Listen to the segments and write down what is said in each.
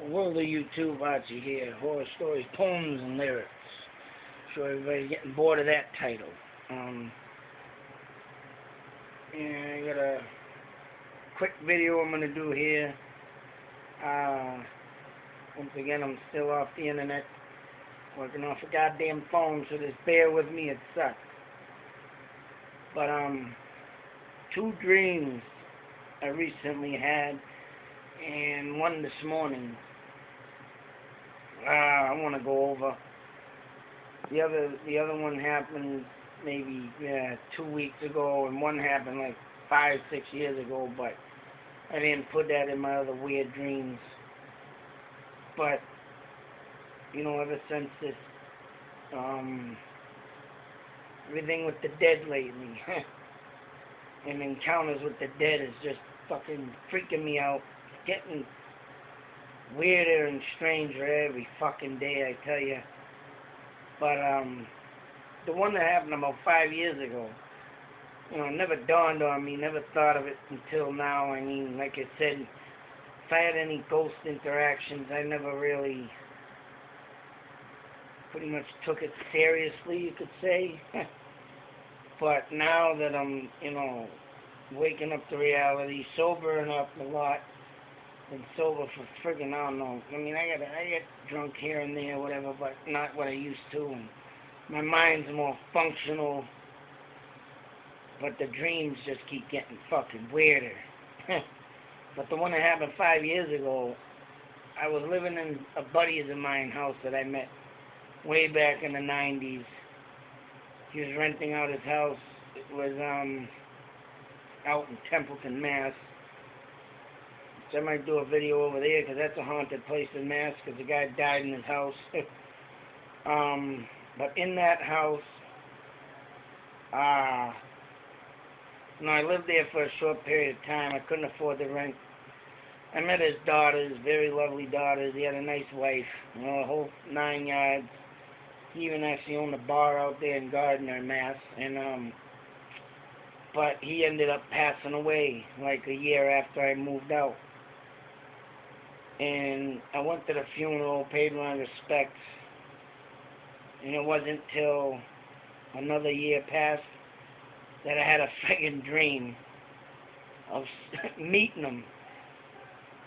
World of YouTube Archie here. Horror stories, poems, and lyrics. Sure everybody's getting bored of that title. Yeah, I got a quick video I'm gonna do here. Once again, I'm still off the internet, working off a goddamn phone, so just bear with me. It sucks. But two dreams I recently had, and one this morning. I want to go over. The other one happened maybe 2 weeks ago, and one happened like 5-6 years ago. But I didn't put that in my other weird dreams. But ever since this, everything with the dead lately, and encounters with the dead is just fucking freaking me out. It's getting weirder and stranger every fucking day, I tell you. But the one that happened about 5 years ago, never dawned on me, never thought of it until now. I mean, like I said, if I had any ghost interactions, I never really pretty much took it seriously, you could say. But now that I'm, waking up to reality, sobering up a lot, been sober for friggin' I don't know. I mean, I get drunk here and there, whatever, but not what I used to. And my mind's more functional, but the dreams just keep getting fucking weirder. But the one that happened 5 years ago, I was living in a buddy of mine house that I met way back in the 90s. He was renting out his house. It was out in Templeton, Mass. So I might do a video over there because that's a haunted place in Mass because the guy died in his house. But in that house, I lived there for a short period of time. I couldn't afford the rent. I met his daughters, very lovely daughters. He had a nice wife, a whole 9 yards. He even actually owned a bar out there in Gardner, Mass. And but he ended up passing away like a year after I moved out. And I went to the funeral, paid my respects, and it wasn't till another year passed that I had a friggin' dream of meeting him.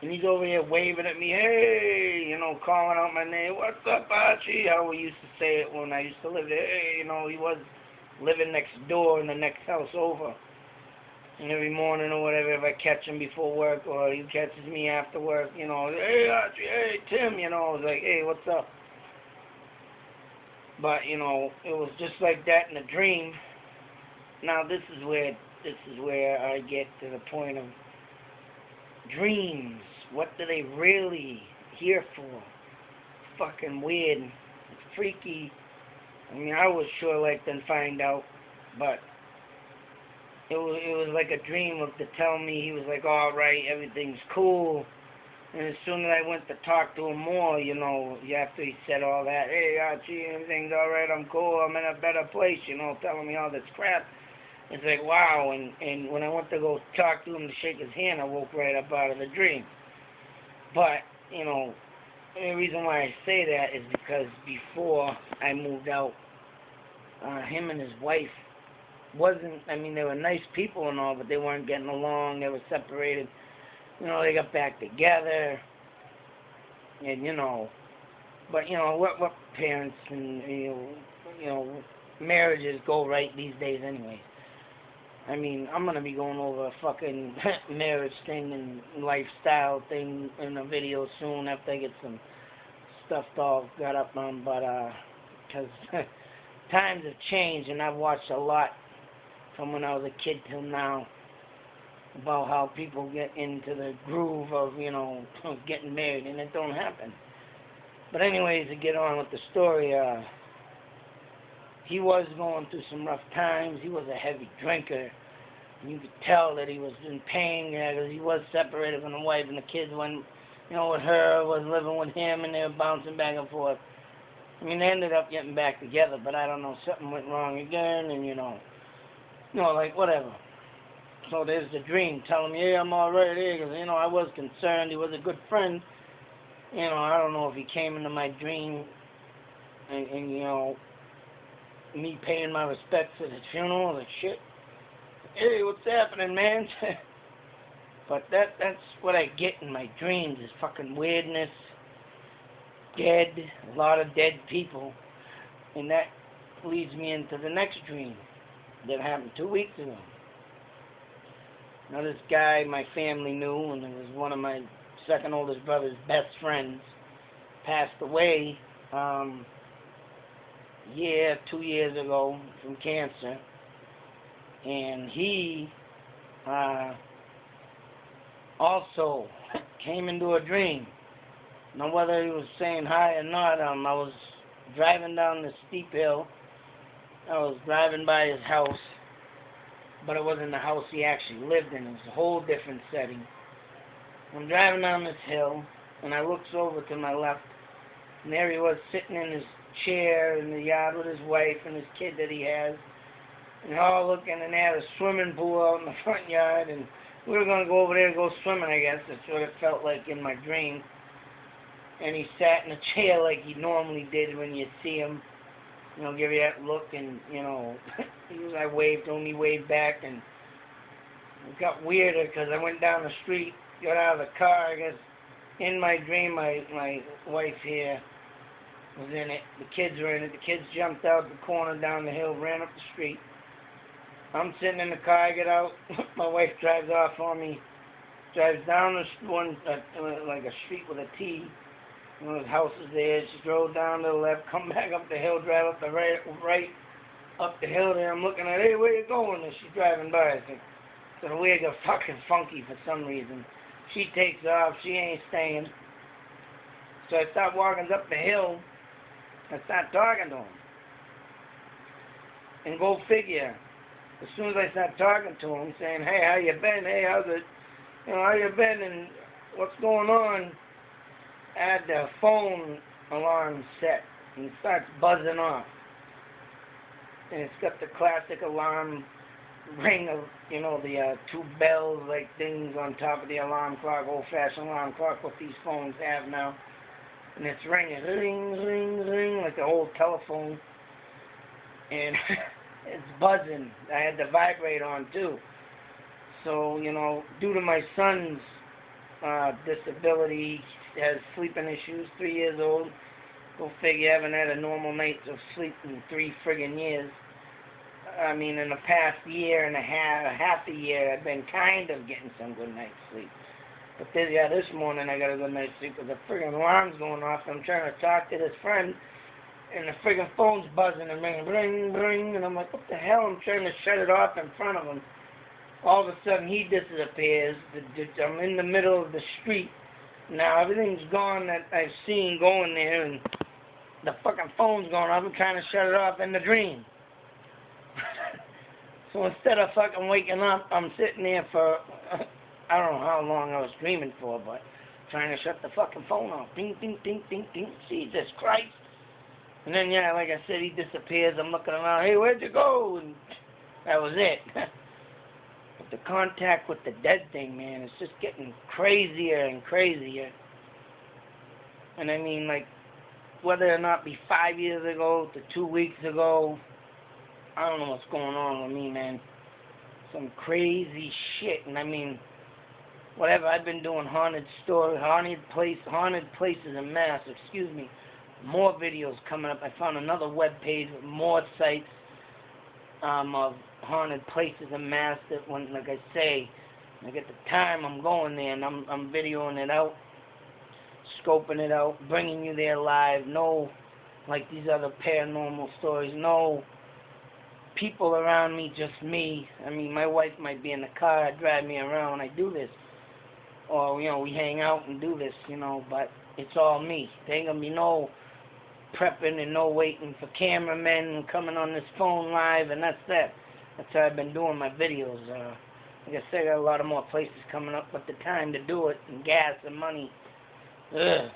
And he's over here waving at me, hey, calling out my name, what's up, Archie? How we used to say it when I used to live there. Hey, he was living next door in the next house over. And every morning or whatever, if I catch him before work or he catches me after work, hey, Archie, hey, Tim, I was like, hey, what's up? But, it was just like that in a dream. Now, this is where I get to the point of dreams. What do they really here for? Fucking weird. It's freaky. I mean, I would sure like to find out, but it was like a dream to tell me. He was like, all right, everything's cool. And as soon as I went to talk to him more, after he said all that, hey, Archie, everything's all right, I'm cool, I'm in a better place, telling me all this crap. It's like, wow. And when I went to go talk to him to shake his hand, I woke right up out of the dream. But, the reason why I say that is because before I moved out, him and his wife they were nice people and all, but they weren't getting along. They were separated. They got back together. And, but, what parents and, marriages go right these days anyway. I mean, I'm going to be going over a fucking marriage thing and lifestyle thing in a video soon after I get some stuff all got up on, but, because times have changed, and I've watched a lot from when I was a kid till now about how people get into the groove of, getting married, and it don't happen. But anyways, to get on with the story, he was going through some rough times. He was a heavy drinker. And you could tell that he was in pain because he was separated from the wife, and the kids went, with her, was living with him, and they were bouncing back and forth. I mean, they ended up getting back together, but I don't know, something went wrong again, and, like, whatever. So there's the dream telling me, yeah, I'm all right here, because, I was concerned. He was a good friend. You know, I don't know if he came into my dream and you know, me paying my respects at his funeral, like shit. Hey, what's happening, man? But that's what I get in my dreams is fucking weirdness, dead, a lot of dead people. And that leads me into the next dream that happened 2 weeks ago. Now this guy my family knew, and it was one of my second oldest brother's best friends, passed away 2 years ago from cancer. And he also came into a dream. Now whether he was saying hi or not, I was driving down the steep hill. I was driving by his house, but it wasn't the house he actually lived in. It was a whole different setting. I'm driving down this hill, and I looks over to my left, and there he was sitting in his chair in the yard with his wife and his kid that he has, and all looking, and they had a swimming pool out in the front yard, and we were going to go over there and go swimming, I guess. That's what it felt like in my dream. And he sat in a chair like he normally did when you see him, you know, give you that look, and, you know, I waved, only waved back, and it got weirder because I went down the street, got out of the car, I guess. In my dream, my wife here was in it. The kids were in it. The kids jumped out the corner down the hill, ran up the street. I'm sitting in the car, I get out, my wife drives off on me, drives down this one, like a street with a T, one of those houses there. She drove down to the left, come back up the hill, drive up the right up the hill there. I'm looking at her, hey, where you going? And she's driving by. I think, so the wheel got fucking funky for some reason. She takes off, she ain't staying. So I start walking up the hill, I start talking to him. And go figure, as soon as I start talking to him, saying, hey, how you been? Hey, how's it? You know, how you been? And what's going on? I had the phone alarm set, and it starts buzzing off. And it's got the classic alarm ring of, you know, the two bells, like things on top of the alarm clock, old-fashioned alarm clock, what these phones have now. And it's ringing, ring, ring, ring, like the old telephone. And it's buzzing. I had the vibrate on, too. So, you know, due to my son's disability, he has sleeping issues, 3 years old. Go figure, haven't had a normal night of sleep in 3 friggin' years. I mean, in the past year and a half a year, I've been kind of getting some good night's sleep. But this morning I got a good night's sleep because the friggin' alarm's going off. I'm trying to talk to this friend, and the friggin' phone's buzzing and ringing, ring, ring, and I'm like, what the hell? I'm trying to shut it off in front of him. All of a sudden, he disappears. I'm in the middle of the street. Now, everything's gone that I've seen going there, and the fucking phone's going off. I'm trying to shut it off in the dream. So instead of fucking waking up, I'm sitting there for, I don't know how long I was dreaming for, but trying to shut the fucking phone off. Ding, ding, ding, ding, ding. Jesus Christ. And then, yeah, like I said, he disappears. I'm looking around, hey, where'd you go? And that was it. But the contact with the dead thing, man, it's just getting crazier and crazier. And I mean, like, whether or not be 5 years ago to 2 weeks ago, I don't know what's going on with me, man. Some crazy shit. And I mean, whatever, I've been doing haunted stories, haunted places in Mass, excuse me. More videos coming up. I found another web page with more sites of haunted places in Mass that, when, like I say, like at the time I'm going there and I'm videoing it out, scoping it out, bringing you there live. No, like these other paranormal stories. No people around me, just me. I mean, my wife might be in the car, drive me around when I do this. Or, you know, we hang out and do this, you know, but it's all me. There ain't gonna be no prepping and no waiting for cameramen and coming on this phone live, and that's that. That's how I've been doing my videos. Like I said, I got a lot of more places coming up, but the time to do it, and gas and money. Ugh.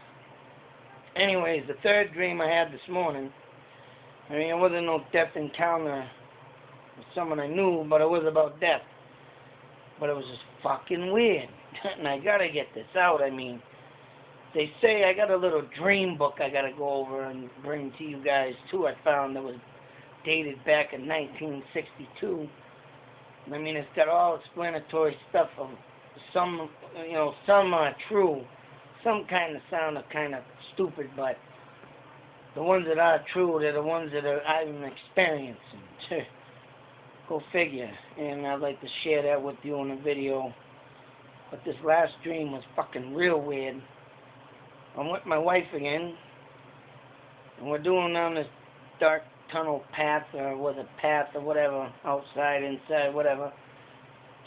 Anyways, the third dream I had this morning, I mean, it wasn't no death encounter with someone I knew, but it was about death. But it was just fucking weird. And I gotta get this out. I mean, They say I got a little dream book I gotta go over and bring to you guys too. I found that was dated back in 1962. I mean, it's got all explanatory stuff of some, some are true. Some kind of sound are kind of stupid, but the ones that are true, they're the ones that I'm experiencing. Go figure. And I'd like to share that with you in a video. But this last dream was fucking real weird. I'm with my wife again, and we're doing on this dark tunnel path, or was it path or whatever, outside, inside, whatever.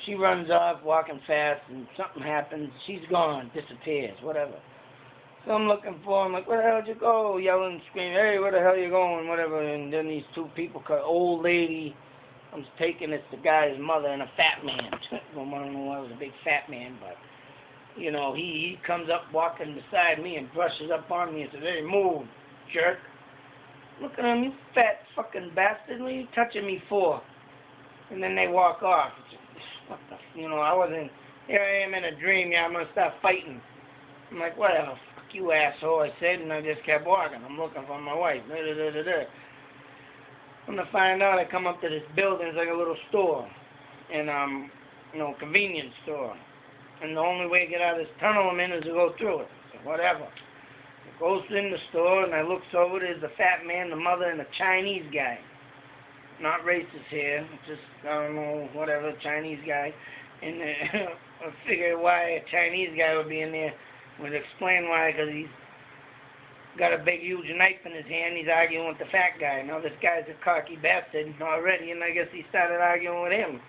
She runs off, walking fast, and something happens. She's gone, disappears, whatever. So I'm looking for her. I'm like, where the hell did you go? Yelling, screaming, hey, where the hell you going, whatever. And then these two people, old lady, I'm taking it's the guy's mother and a fat man. Well, I don't know why it was a big fat man, but, he comes up walking beside me and brushes up on me and says, hey, move, jerk. Look at him, you fat fucking bastard. What are you touching me for? And then they walk off. What the, I wasn't, here I am in a dream, I'm going to start fighting. I'm like, whatever, fuck you, asshole, I said, and I just kept walking. I'm looking for my wife. I'm going to find out, I come up to this building, it's like a little store, and, convenience store. And the only way to get out of this tunnel I'm in is to go through it. So whatever. I goes in the store, and I looks over, there's the fat man, the mother, and the Chinese guy. Not racist here, just, I don't know, whatever, Chinese guy. And I figured why a Chinese guy would be in there. Would explain why, because he's got a big, huge knife in his hand. He's arguing with the fat guy. Now this guy's a cocky bastard already, and I guess he started arguing with him.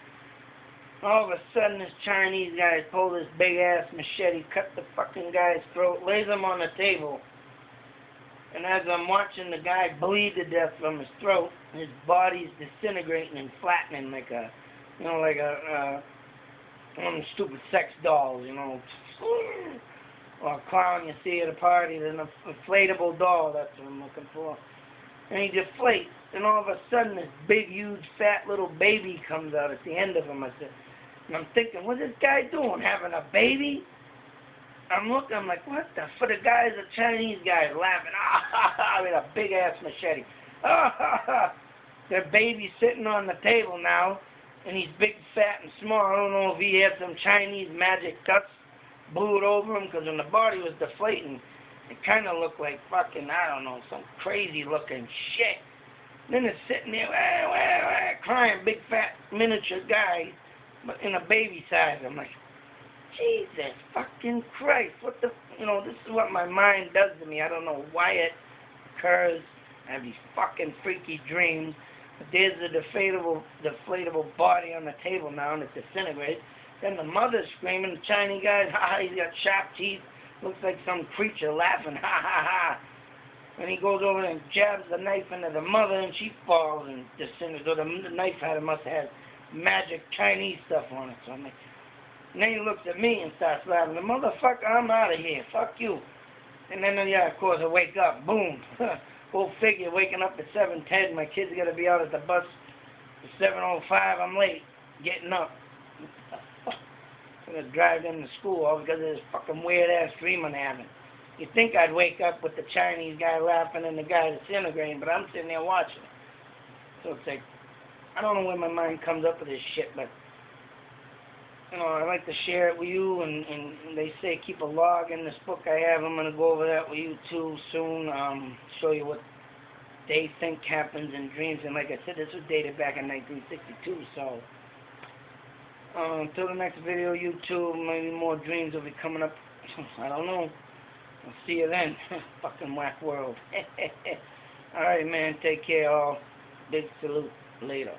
All of a sudden, this Chinese guy pulled this big-ass machete, cut the fucking guy's throat, lays him on the table. And as I'm watching the guy bleed to death from his throat, his body's disintegrating and flattening like a, one of them stupid sex dolls, or a clown you see at a party, an inflatable doll, that's what I'm looking for. And he deflates, and all of a sudden this big, huge, fat little baby comes out at the end of him. And I'm thinking, what's this guy doing, having a baby? I'm looking, I'm like, what the, for the guy's a Chinese guy laughing, with a big-ass machete. Their baby's sitting on the table now, and he's big, fat, and small. I don't know if he had some Chinese magic touch, blew it over him, because when the body was deflating, it kind of looked like fucking, I don't know, some crazy-looking shit. Then it's sitting there, crying, big, fat, miniature guy, but in a baby size. I'm like, Jesus fucking Christ, what the, this is what my mind does to me. I don't know why it occurs. I have these fucking freaky dreams. But there's a deflatable body on the table now, and it disintegrates. Then the mother's screaming, the Chinese guy, he's got sharp teeth, looks like some creature laughing, And he goes over and jabs the knife into the mother, and she falls and disintegrates. So the knife must have magic Chinese stuff on it. So I'm like, and then he looks at me and starts laughing. The motherfucker, I'm out of here. Fuck you. And then, of course, I wake up. Boom. Go figure, waking up at 7:10. My kids got to be out at the bus at 7:05. I'm late. Getting up. I'm going to drive them to school all because of this fucking weird-ass dream I'm having. You'd think I'd wake up with the Chinese guy laughing and the guy disintegrating, but I'm sitting there watching. So it's like, I don't know where my mind comes up with this shit, but I like to share it with you, and they say keep a log in this book I have. I'm going to go over that with you too soon, show you what they think happens in dreams. And like I said, this was dated back in 1962, so until the next video, YouTube, maybe more dreams will be coming up. I don't know. I'll see you then. Fucking whack world. Alright, man, take care all. Big salute. Later.